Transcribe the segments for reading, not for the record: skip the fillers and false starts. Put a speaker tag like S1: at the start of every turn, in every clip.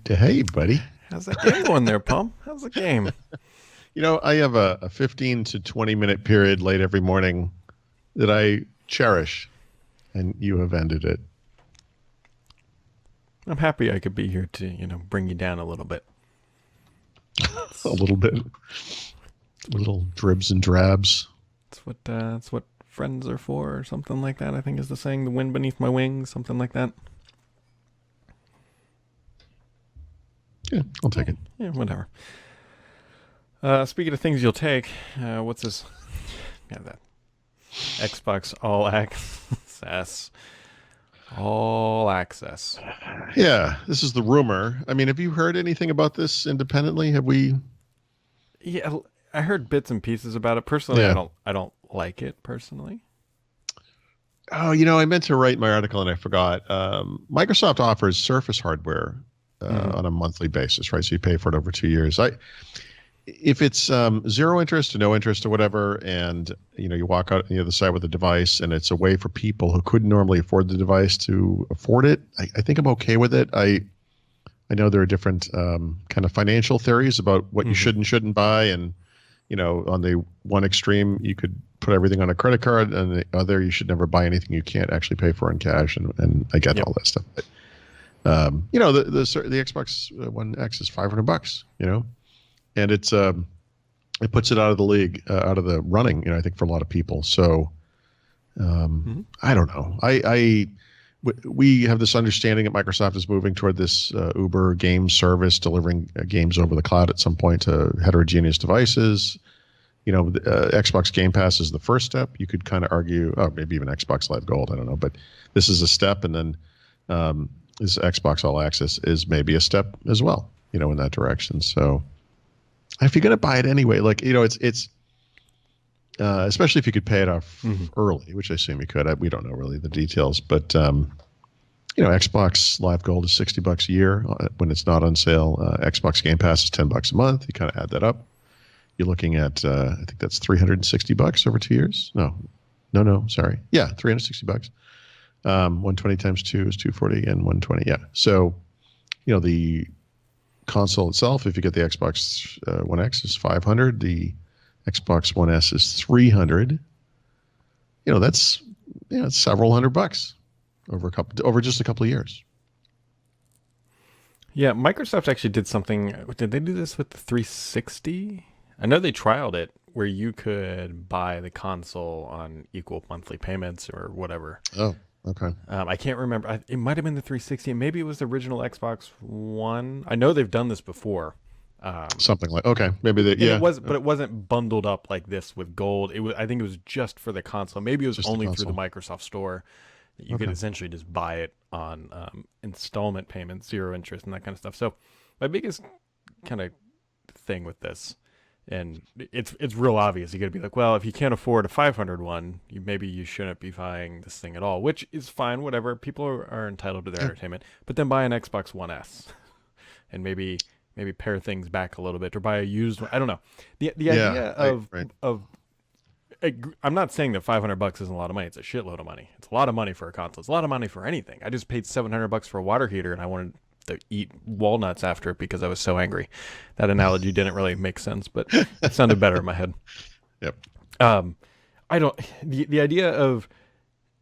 S1: Hey, buddy.
S2: How's that game going there, Palm? How's the game?
S1: I have a 15 to 20-minute period late every morning that I cherish, and you have ended it.
S2: I'm happy I could be here to, bring you down a little bit.
S1: A little bit. Little dribs and drabs.
S2: That's what friends are for, or something like that, I think is the saying. The wind beneath my wings, something like that.
S1: Yeah, I'll take it.
S2: Yeah, whatever. Speaking of things you'll take, what's this? Yeah, that Xbox All Access. All Access.
S1: Yeah, this is the rumor. I mean, have you heard anything about this independently? Have we?
S2: Yeah, I heard bits and pieces about it. Personally,
S1: Yeah.
S2: I don't like it personally.
S1: Oh, I meant to write my article and I forgot. Microsoft offers Surface hardware on a monthly basis, right? So you pay for it over 2 years. If it's zero interest or no interest or whatever, and you walk out on the other side with a device, and it's a way for people who couldn't normally afford the device to afford it, I think I'm okay with it. I know there are different kind of financial theories about what you should and shouldn't buy, and on the one extreme, you could put everything on a credit card, and the other, you should never buy anything you can't actually pay for in cash, and I get all that stuff. But, the Xbox One X is $500, and it puts it out of the league, out of the running, I think, for a lot of people. So I don't know. We have this understanding that Microsoft is moving toward this Uber game service, delivering games over the cloud at some point to heterogeneous devices. Xbox Game Pass is the first step. You could kind of argue, maybe even Xbox Live Gold, I don't know, but this is a step, and then this Xbox All Access is maybe a step as well, in that direction. So if you're going to buy it anyway, it's especially if you could pay it off early, which I assume you could. We don't know really the details, but Xbox Live Gold is $60 a year when it's not on sale. Xbox Game Pass is $10 a month. You kind of add that up. You're looking at I think that's $360 over 2 years. No, sorry. Yeah, $360. 120 times 2 is 240, and 120. Yeah. So, the console itself, if you get the Xbox One X, is $500. The Xbox One S is $300. That's several $100 over just a couple of years.
S2: Yeah, Microsoft actually did something. Did they do this with the 360? I know they trialed it where you could buy the console on equal monthly payments or whatever.
S1: Oh, okay.
S2: I can't remember. It might have been the 360. Maybe it was the original Xbox One. I know they've done this before.
S1: Something like, okay, maybe they,
S2: yeah. But it wasn't bundled up like this with gold. I think it was just for the console. Maybe it was just only through the Microsoft Store. You could essentially just buy it on installment payments, zero interest, and that kind of stuff. So my biggest kind of thing with this, and it's real obvious. You got to be like, well, if you can't afford a 500 one, maybe you shouldn't be buying this thing at all, which is fine. Whatever, people are entitled to their entertainment. But then buy an Xbox One S, and maybe pare things back a little bit, or buy a used one. I don't know. The idea of I'm not saying that $500 isn't a lot of money. It's a shitload of money. It's a lot of money for a console. It's a lot of money for anything. I just paid $700 for a water heater, and I wanted to eat walnuts after it because I was so angry. That analogy didn't really make sense, but it sounded better in my head.
S1: Yep.
S2: I don't. The idea of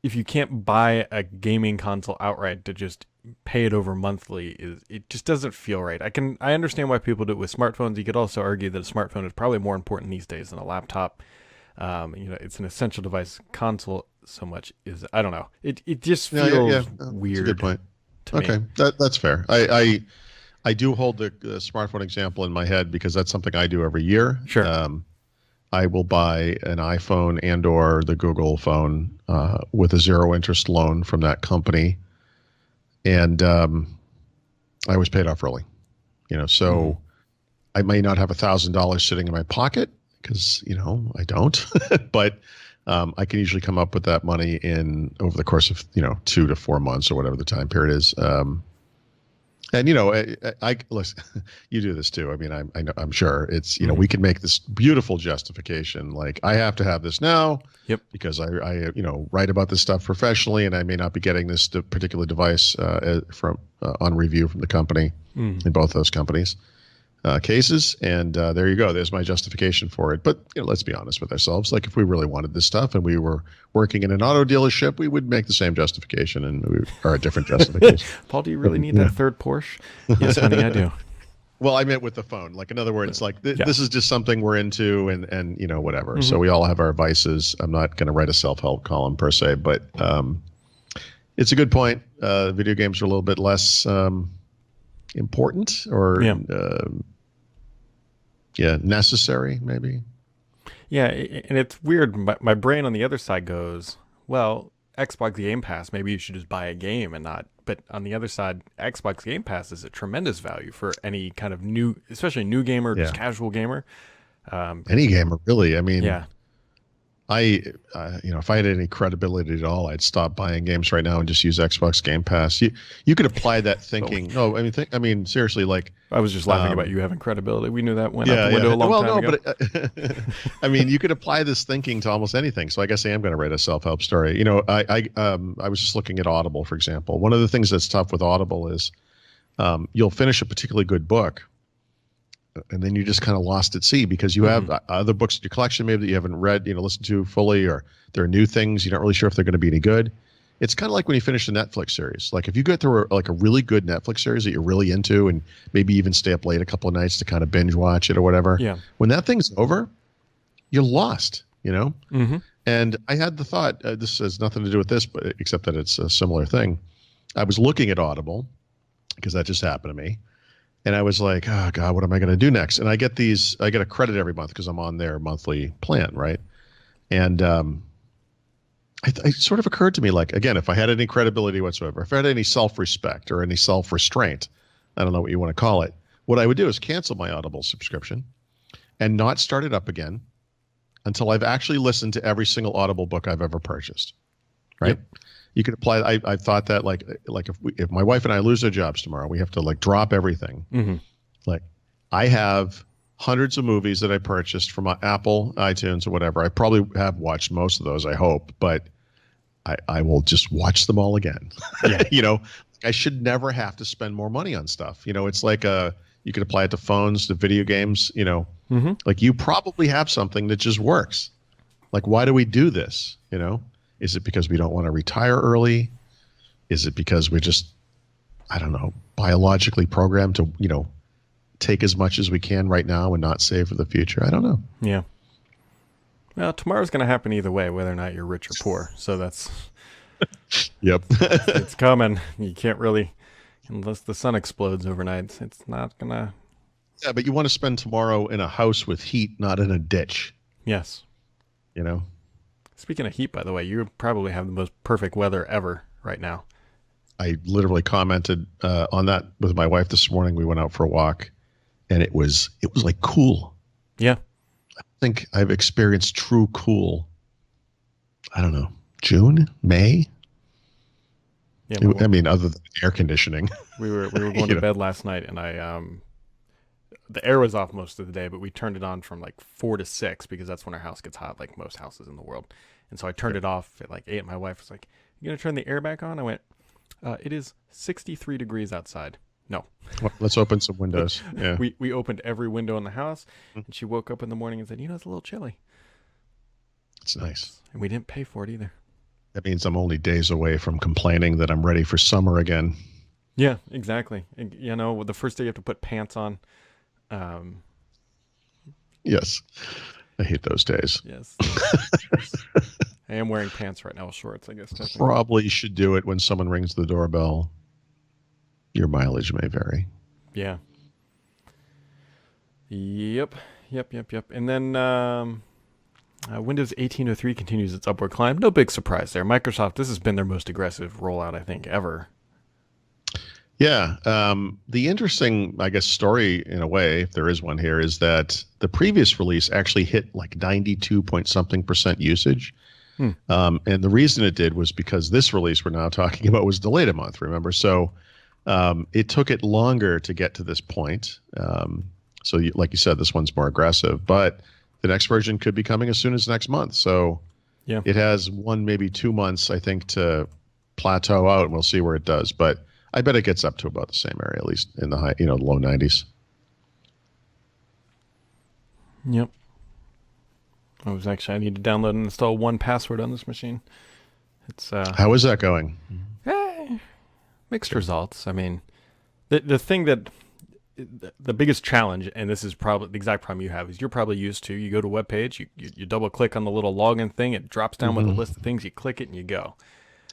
S2: if you can't buy a gaming console outright to just pay it over monthly it just doesn't feel right. I understand why people do it with smartphones. You could also argue that a smartphone is probably more important these days than a laptop. It's an essential device. Console so much is, I don't know. It just feels weird.
S1: That's a good point.
S2: Okay,
S1: that's fair. I do hold the smartphone example in my head because that's something I do every year.
S2: Sure.
S1: I will buy an iPhone and or the Google phone with a zero interest loan from that company, and I was paid off early. So I may not have $1,000 sitting in my pocket because I don't, but I can usually come up with that money over the course of 2 to 4 months or whatever the time period is. And I listen. You do this too. I mean, I know, I'm sure it's we can make this beautiful justification. Like I have to have this now,
S2: Yep.
S1: because I write about this stuff professionally, and I may not be getting this particular device from on review from the company in both those companies cases. And there you go. There's my justification for it. But let's be honest with ourselves. Like if we really wanted this stuff and we were working in an auto dealership, we would make the same justification or a different justification.
S2: Paul, do you really need that third Porsche? Yes, honey, I do.
S1: Well, I meant with the phone. Like in other words, like this is just something we're into, and whatever. So we all have our vices. I'm not going to write a self-help column per se, but it's a good point. Video games are a little bit less important or necessary maybe.
S2: Yeah, and it's weird. My brain on the other side goes, well, Xbox Game Pass, maybe you should just buy a game and not. But on the other side, Xbox Game Pass is a tremendous value for any kind of new, especially new gamer, just casual gamer.
S1: Any gamer, really. I mean,
S2: yeah.
S1: If I had any credibility at all, I'd stop buying games right now and just use Xbox Game Pass. You could apply that thinking. No, I mean, seriously, like
S2: I was just laughing about you having credibility. We knew that went out the window a long time ago.
S1: But I mean, you could apply this thinking to almost anything. So I guess I am going to write a self-help story. I was just looking at Audible, for example. One of the things that's tough with Audible is you'll finish a particularly good book, and then you just kind of lost at sea because you have other books in your collection maybe that you haven't read, listened to fully, or there are new things you're not really sure if they're going to be any good. It's kind of like when you finish a Netflix series. Like if you get through a really good Netflix series that you're really into, and maybe even stay up late a couple of nights to kind of binge watch it or whatever.
S2: Yeah.
S1: When that thing's over, you're lost. And I had the thought. This has nothing to do with this, but except that it's a similar thing. I was looking at Audible because that just happened to me. And I was like, oh, God, what am I going to do next? And I get a credit every month because I'm on their monthly plan, right? And it sort of occurred to me, like, again, if I had any credibility whatsoever, if I had any self-respect or any self-restraint, I don't know what you want to call it, what I would do is cancel my Audible subscription and not start it up again until I've actually listened to every single Audible book I've ever purchased, right? Yep. You could apply. I thought that like if my wife and I lose our jobs tomorrow, we have to like drop everything. Like I have hundreds of movies that I purchased from Apple, iTunes, or whatever. I probably have watched most of those, I hope, but I will just watch them all again. Yeah. I should never have to spend more money on stuff. It's like you could apply it to phones, to video games. Like you probably have something that just works. Like why do we do this? Is it because we don't want to retire early? Is it because we're just, I don't know, biologically programmed to, take as much as we can right now and not save for the future? I don't know.
S2: Yeah. Well, tomorrow's going to happen either way, whether or not you're rich or poor. So that's...
S1: Yep.
S2: It's coming. You can't really, unless the sun explodes overnight, it's not going to...
S1: Yeah, but you want to spend tomorrow in a house with heat, not in a ditch.
S2: Yes.
S1: Speaking
S2: of heat, by the way, you probably have the most perfect weather ever right now.
S1: I literally commented on that with my wife this morning. We went out for a walk, and it was like cool.
S2: Yeah.
S1: I think I've experienced true cool. I don't know, June, May. Yeah. I mean, other than air conditioning.
S2: We were going to bed last night, and the air was off most of the day, but we turned it on from like 4 to 6 because that's when our house gets hot, like most houses in the world. And so I turned it off at like 8. My wife was like, "You gonna turn the air back on?" I went, "It is 63 degrees outside." No.
S1: Well, let's open some windows. Yeah.
S2: We opened every window in the house, and she woke up in the morning and said, "It's a little chilly."
S1: It's nice.
S2: And we didn't pay for it either.
S1: That means I'm only days away from complaining that I'm ready for summer again.
S2: Yeah, exactly. And, the first day you have to put pants on.
S1: Yes. I hate those days.
S2: Yes. I am wearing pants right now with shorts, I guess.
S1: Probably should do it when someone rings the doorbell. Your mileage may vary.
S2: Yeah. Yep. And then Windows 18.03 continues its upward climb. No big surprise there. Microsoft, this has been their most aggressive rollout, I think, ever.
S1: Yeah. The interesting, I guess, story in a way, if there is one here, is that the previous release actually hit like 92-point-something% usage. And the reason it did was because this release we're now talking about was delayed a month, remember? So It took it longer to get to this point. So like you said, this one's more aggressive, but the next version could be coming as soon as next month. So
S2: Yeah.
S1: it has 1, maybe 2 months, I think, to plateau out, and we'll see where it does. But I bet it gets up to about the same area, at least in the high, low 90s.
S2: Yep. I need to download and install 1Password on this machine. It's
S1: How is that going?
S2: Mixed results. I mean, the thing that the biggest challenge, and this is probably the exact problem you have, is you're probably used to, you go to a web page, you double click on the little login thing, it drops down with a list of things, you click it and you go.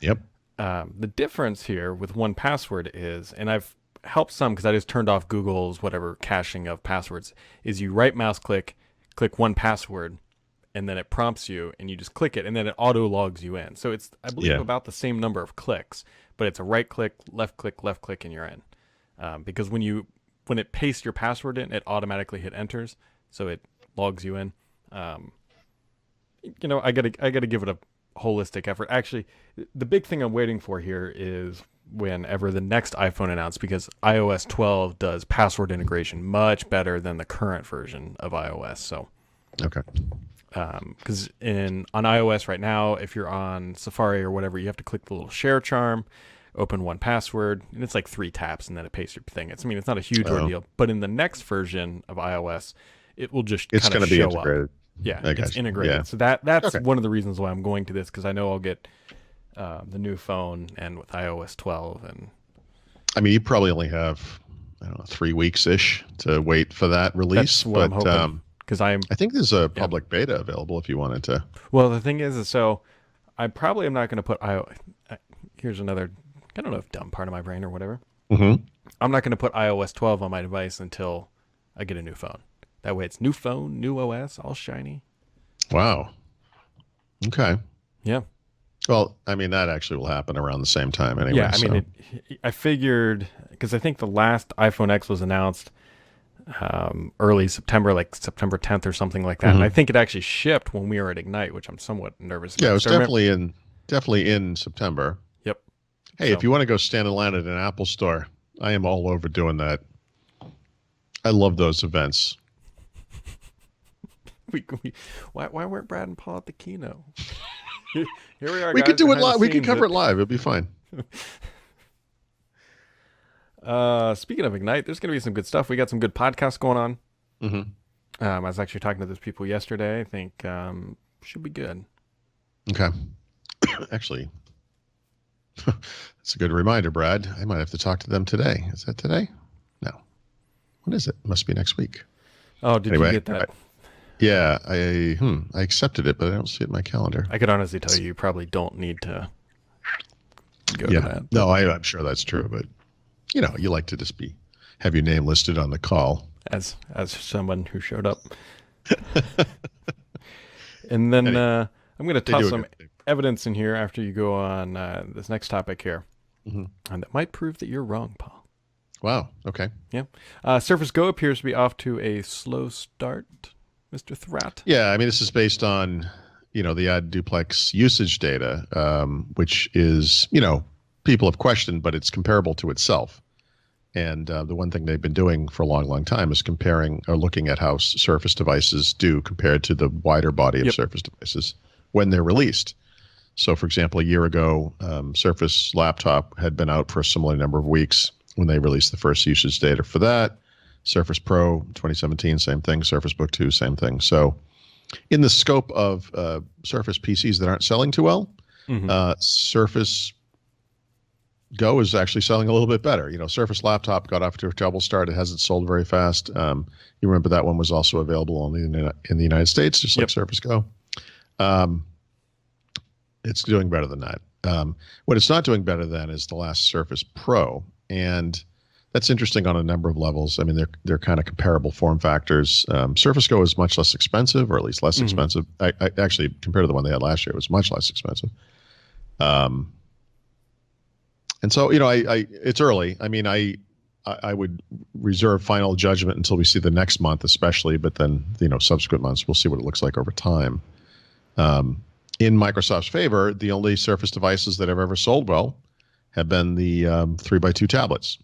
S1: Yep.
S2: The difference here with 1Password is, and I've helped some because I just turned off Google's whatever caching of passwords, is you right mouse click 1Password, and then it prompts you and you just click it and then it auto logs you in. So it's, I believe, about the same number of clicks, but it's a right click, left click, and you're in. Because when it pastes your password in, it automatically hit enters, so it logs you in. I gotta give it a holistic effort. Actually, the big thing I'm waiting for here is whenever the next iPhone announced, because iOS 12 does password integration much better than the current version of iOS. So,
S1: okay.
S2: Because on iOS right now, if you're on Safari or whatever, you have to click the little share charm, open 1Password, and it's like 3 taps, and then it pastes your thing. It's not a huge ordeal. But in the next version of iOS, it will just
S1: it's going to be integrated.
S2: Up. Yeah, it's integrated. Yeah. So that's one of the reasons why I'm going to this, because I know I'll get the new phone and with iOS 12. And
S1: I mean, you probably only have, I don't know, 3 weeks-ish to wait for that release.
S2: That's what I'm hoping. I
S1: think there's a public beta available if you wanted to.
S2: Well, the thing is so I probably am not going to put iOS. Here's another, I don't know if dumb part of my brain or whatever.
S1: Mm-hmm.
S2: I'm not going to put iOS 12 on my device until I get a new phone. That way it's new phone, new OS, all shiny.
S1: Wow. Okay.
S2: Yeah.
S1: Well, I mean, that actually will happen around the same time anyway.
S2: Yeah, I mean, I figured, because I think the last iPhone X was announced early September, like September 10th or something like that. And I think it actually shipped when we were at Ignite, which I'm somewhat nervous about.
S1: Yeah, it was definitely in September.
S2: Yep.
S1: Hey, if you want to go stand in line at an Apple store, I am all over doing that. I love those events.
S2: Why weren't Brad and Paul at the keynote? Here we are.
S1: We could do it live. We could cover it live. It'd be fine.
S2: Speaking of Ignite, there's going to be some good stuff. We got some good podcasts going on.
S1: Mm-hmm.
S2: I was actually talking to those people yesterday. I think should be good.
S1: Okay. Actually, that's a good reminder, Brad. I might have to talk to them today. Is that today? No. When is it? Must be next week.
S2: Oh, did you get that?
S1: Yeah, I accepted it, but I don't see it in my calendar.
S2: I could honestly tell you probably don't need to go to that.
S1: No, I'm sure that's true, but you like to just have your name listed on the call.
S2: As someone who showed up. And then I'm going to toss some evidence in here after you go on this next topic here. Mm-hmm. And that might prove that you're wrong, Paul.
S1: Wow. Okay.
S2: Yeah. Surface Go appears to be off to a slow start, Mr. Thrat.
S1: Yeah. I mean, this is based on, the ad duplex usage data, which is, people have questioned, but it's comparable to itself. And the one thing they've been doing for a long, long time is comparing or looking at how Surface devices do compared to the wider body of Surface devices when they're released. So, for example, a year ago, Surface Laptop had been out for a similar number of weeks when they released the first usage data for that. Surface Pro 2017, same thing. Surface Book 2, same thing. So in the scope of Surface PCs that aren't selling too well, Surface Go is actually selling a little bit better. Surface Laptop got off to a trouble start. It hasn't sold very fast. You remember that one was also available only in the United States, just like Surface Go. It's doing better than that. What it's not doing better than is the last Surface Pro, and that's interesting on a number of levels. I mean, they're kind of comparable form factors. Surface Go is much less expensive, or at least less expensive. I actually, compared to the one they had last year, it was much less expensive. And so, it's early. I mean, I would reserve final judgment until we see the next month, especially, but then, subsequent months, we'll see what it looks like over time. In Microsoft's favor, the only Surface devices that have ever sold well have been the 3x2 tablets.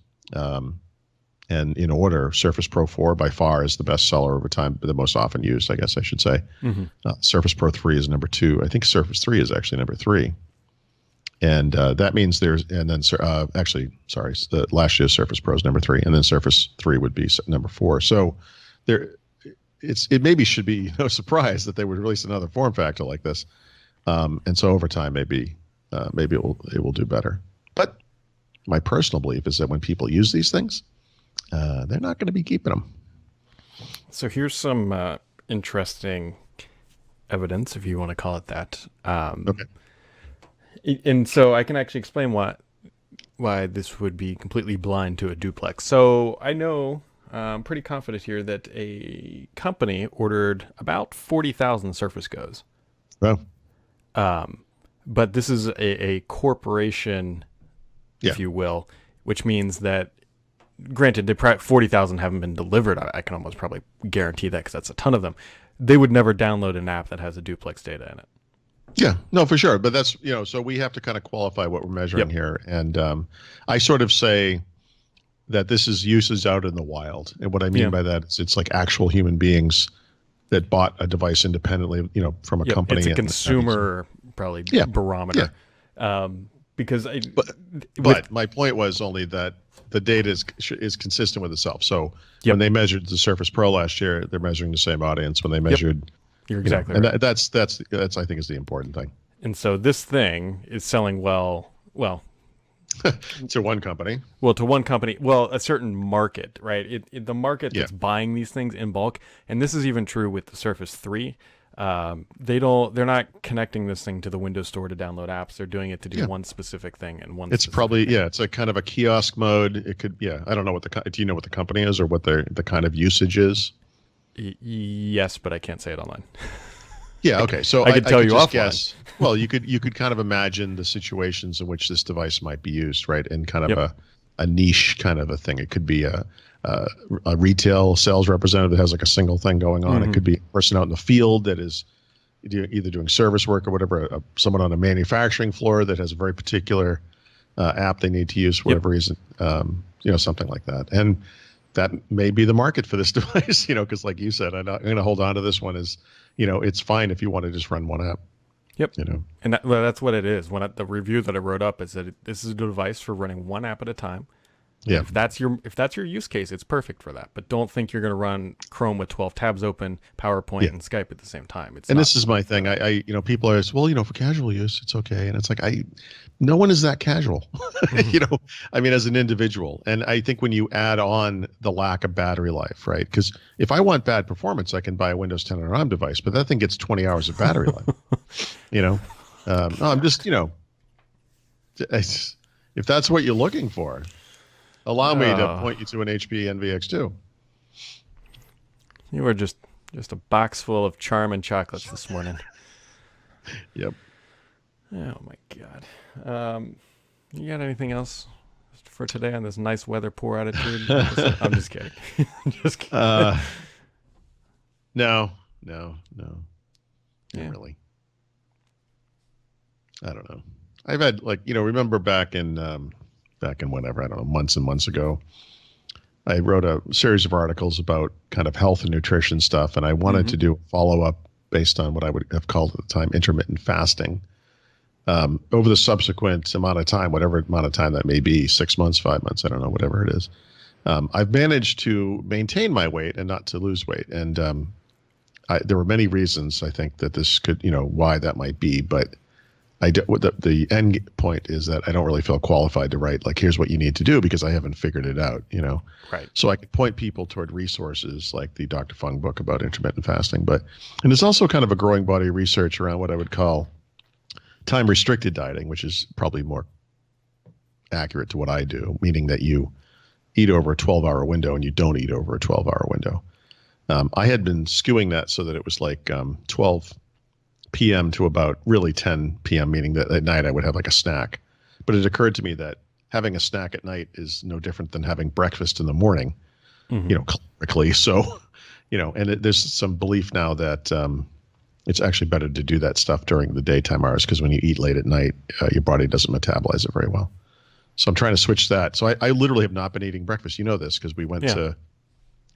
S1: And in order, Surface Pro 4 by far is the best seller over time, the most often used, I guess I should say. Surface Pro 3 is number 2. I think Surface 3 is actually number 3. And that means the last year's Surface Pro is number 3, and then Surface 3 would be number 4. So it maybe should be no surprise that they would release another form factor like this. And so over time, maybe it will do better. But my personal belief is that when people use these things, they're not going to be keeping them.
S2: So here's some interesting evidence, if you want to call it that.
S1: Okay.
S2: And so I can actually explain why this would be completely blind to a duplex. So I know, I'm pretty confident here that a company ordered about 40,000 Surface Go's.
S1: Well,
S2: but this is a corporation, if you will, which means that, granted, 40,000 haven't been delivered. I can almost probably guarantee that because that's a ton of them. They would never download an app that has a duplex data in it.
S1: Yeah, no, for sure. But that's, so we have to kind of qualify what we're measuring here. And I sort of say that this is usage out in the wild. And what I mean by that is it's like actual human beings that bought a device independently, from a company.
S2: It's a consumer probably barometer. Yeah. Because
S1: but my point was only that the data is consistent with itself. So when they measured the Surface Pro last year, they're measuring the same audience. When they measured,
S2: you're exactly
S1: right.
S2: And
S1: that's I think is the important thing.
S2: And so this thing is selling well
S1: to one company.
S2: Well, to one company, a certain market, right? The market that's buying these things in bulk, and this is even true with the Surface 3. They're not connecting this thing to the Windows Store to download apps. They're doing it to do one specific thing and one.
S1: It's probably it's a kind of a kiosk mode. It could I don't know do you know what the company is or what the kind of usage is?
S2: Yes, but I can't say it online.
S1: Yeah. Okay. So
S2: I could tell you offline.
S1: Guess, well, you could kind of imagine the situations in which this device might be used, right? In kind of a niche kind of a thing. It could be a retail sales representative that has like a single thing going on. It could be a person out in the field that is either doing service work or whatever. Someone on a manufacturing floor that has a very particular app they need to use for whatever reason. Something like that. And that may be the market for this device. Because like you said, I'm going to hold on to this one as it's fine if you want to just run one app.
S2: Yep. And that's what it is. The review that I wrote up is that this is a device for running one app at a time. Yeah. If that's your use case, it's perfect for that. But don't think you're going to run Chrome with 12 tabs open, PowerPoint, and Skype at the same time.
S1: This is my thing. I people are for casual use, it's okay. And it's like no one is that casual, as an individual. And I think when you add on the lack of battery life, right? Because if I want bad performance, I can buy a Windows 10 on an ARM device, but that thing gets 20 hours of battery life. I'm just if that's what you're looking for. Allow me to point you to an HP NVX2.
S2: You were just a box full of Charmin chocolates this morning.
S1: Yep.
S2: Oh my God. You got anything else for today on this nice weather poor attitude? I'm just kidding. Just kidding.
S1: No. Not really. I don't know. I've had remember back in whenever, I don't know, months and months ago, I wrote a series of articles about kind of health and nutrition stuff, and I wanted to do a follow-up based on what I would have called at the time intermittent fasting. Over the subsequent amount of time, whatever amount of time that may be, 6 months, 5 months, I don't know, whatever it is, I've managed to maintain my weight and not to lose weight. And there were many reasons, I think, that this could, why that might be, but the end point is that I don't really feel qualified to write here's what you need to do because I haven't figured it out,
S2: Right.
S1: So I could point people toward resources like the Dr. Fung book about intermittent fasting, and there's also kind of a growing body of research around what I would call time restricted dieting, which is probably more accurate to what I do, meaning that you eat over a 12-hour window and you don't eat over a 12-hour window. I had been skewing that so that it was 12 p.m. to about really 10 p.m., meaning that at night I would have a snack. But it occurred to me that having a snack at night is no different than having breakfast in the morning, calorically. So, there's some belief now that it's actually better to do that stuff during the daytime hours because when you eat late at night, your body doesn't metabolize it very well. So I'm trying to switch that. So I literally have not been eating breakfast. You know this because we went to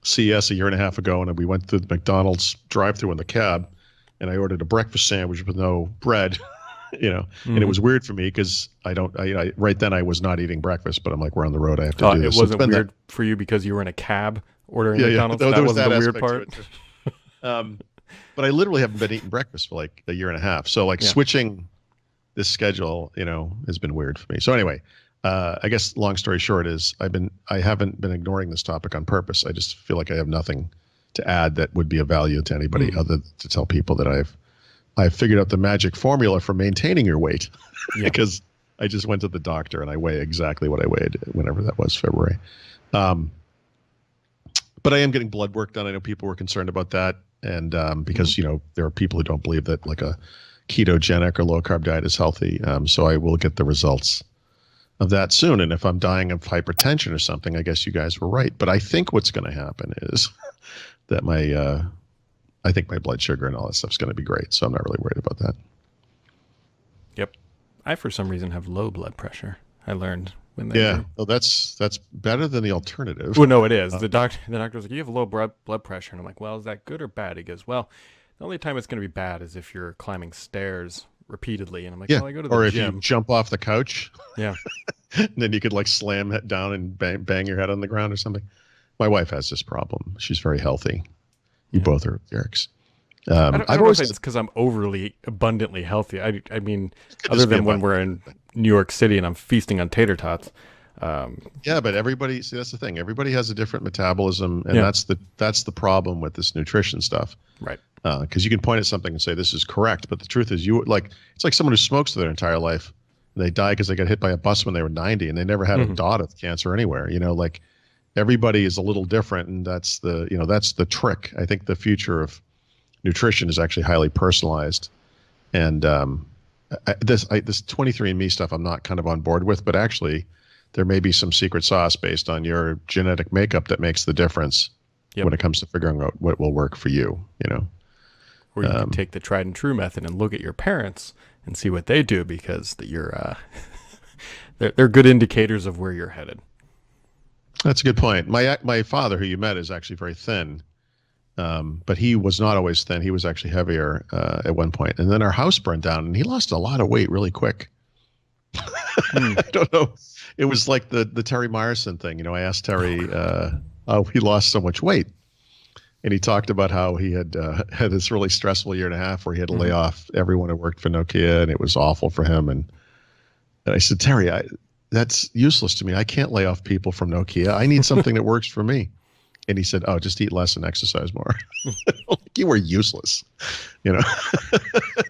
S1: CES a year and a half ago, and we went through the McDonald's drive-through in the cab, and I ordered a breakfast sandwich with no bread, and it was weird for me because I right then I was not eating breakfast, but I'm like, we're on the road, I have to do this.
S2: It wasn't weird for you because you were in a cab ordering McDonald's?
S1: That wasn't
S2: the weird part?
S1: But I literally haven't been eating breakfast for like a year and a half. So like switching this schedule, has been weird for me. So anyway, I guess long story short is I haven't been ignoring this topic on purpose. I just feel like I have nothing to add that would be of value to anybody other than to tell people that I've figured out the magic formula for maintaining your weight because I just went to the doctor and I weigh exactly what I weighed whenever that was, February. But I am getting blood work done. I know people were concerned about that. And because, there are people who don't believe that like a ketogenic or low carb diet is healthy. So I will get the results of that soon. And if I'm dying of hypertension or something, I guess you guys were right. But I think what's going to happen is that I think my blood sugar and all that stuff is going to be great. So I'm not really worried about that.
S2: Yep. I, for some reason, have low blood pressure. I learned when they
S1: well, that's better than the alternative.
S2: Well, no, it is. The doctor was like, you have low blood pressure. And I'm like, well, is that good or bad? He goes, well, the only time it's going to be bad is if you're climbing stairs repeatedly. And I'm like, well, I go to the gym. Or if
S1: you jump off the couch.
S2: Yeah.
S1: And then you could like slam it down and bang your head on the ground or something. My wife has this problem. She's very healthy. You both are jerks.
S2: I don't know if it's because I'm overly abundantly healthy. I mean, other than when we're in New York City and I'm feasting on tater tots.
S1: But everybody, see, that's the thing. Everybody has a different metabolism, and that's the problem with this nutrition stuff.
S2: Right.
S1: Because you can point at something and say this is correct, but the truth is, it's like someone who smokes their entire life, and they die because they got hit by a bus when they were 90, and they never had a dot of cancer anywhere. Like everybody is a little different, and that's the trick. I think the future of nutrition is actually highly personalized, and this 23andMe stuff I'm not kind of on board with, but actually there may be some secret sauce based on your genetic makeup that makes the difference when it comes to figuring out what will work for you.
S2: Or you can take the tried and true method and look at your parents and see what they do because you're they're good indicators of where you're headed.
S1: That's a good point. My father, who you met, is actually very thin. But he was not always thin. He was actually heavier at one point. And then our house burned down, and he lost a lot of weight really quick. I don't know. It was like the Terry Myerson thing. I asked Terry how he lost so much weight. And he talked about how he had had this really stressful year and a half where he had to lay off everyone who worked for Nokia, and it was awful for him. And I said, Terry, that's useless to me. I can't lay off people from Nokia. I need something that works for me. And he said, oh, just eat less and exercise more. You were useless,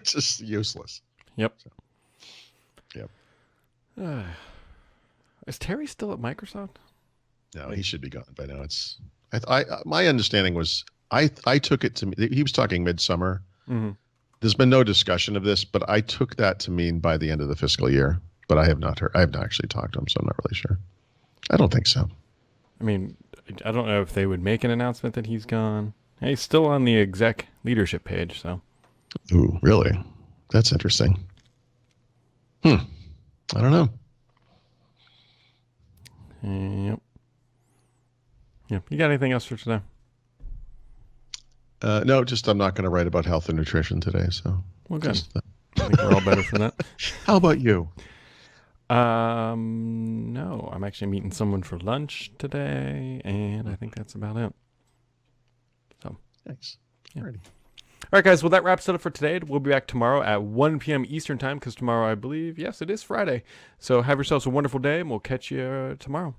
S1: just useless.
S2: Yep.
S1: So, yep.
S2: Is Terry still at Microsoft?
S1: No, he should be gone by now. My understanding was, I took it to mean, he was talking midsummer. There's been no discussion of this, but I took that to mean by the end of the fiscal year. But I have not actually talked to him, so I'm not really sure. I don't think so.
S2: I mean, I don't know if they would make an announcement that he's gone. He's still on the exec leadership page, so.
S1: Ooh, really? That's interesting. I don't know.
S2: Yep. Yep. You got anything else for today?
S1: No, just I'm not going to write about health and nutrition today. So.
S2: Well, good. I think we're all better for that.
S1: How about you?
S2: No, I'm actually meeting someone for lunch today, and I think that's about it. So,
S1: thanks.
S2: Yeah. All right, guys. Well, that wraps it up for today. We'll be back tomorrow at 1 p.m. Eastern time because tomorrow, I believe, yes, it is Friday. So have yourselves a wonderful day, and we'll catch you tomorrow.